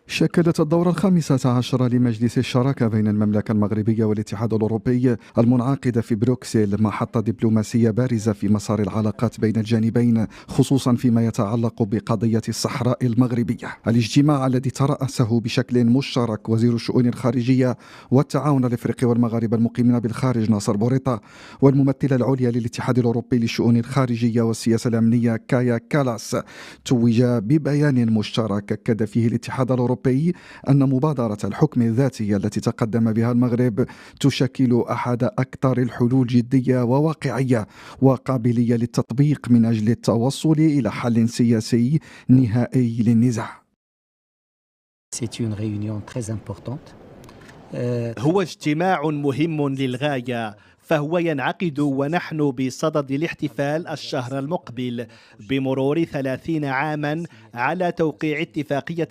شكلت الدورة الخامسة عشر لمجلس الشراكة بين المملكة المغربية والاتحاد الأوروبي المنعقدة في بروكسل محطة دبلوماسية بارزة في مسار العلاقات بين الجانبين، خصوصا فيما يتعلق بقضية الصحراء المغربية. الاجتماع الذي ترأسه بشكل مشترك وزير الشؤون الخارجية والتعاون الإفريقي والمغاربة المقيمين بالخارج ناصر بوريطة، والممثلة العليا للاتحاد الأوروبي للشؤون الخارجية والسياسة الأمنية كايا كالاس، توج ببيان مشترك أكد فيه الاتحاد الأوروبي أن مبادرة الحكم الذاتي التي تقدم بها المغرب تشكل أحد أكثر الحلول جدية وواقعية وقابلية للتطبيق من أجل التوصل إلى حل سياسي نهائي للنزاع. هو اجتماع مهم للغاية، فهو ينعقد ونحن بصدد الاحتفال الشهر المقبل بمرور 30 عاما على توقيع اتفاقية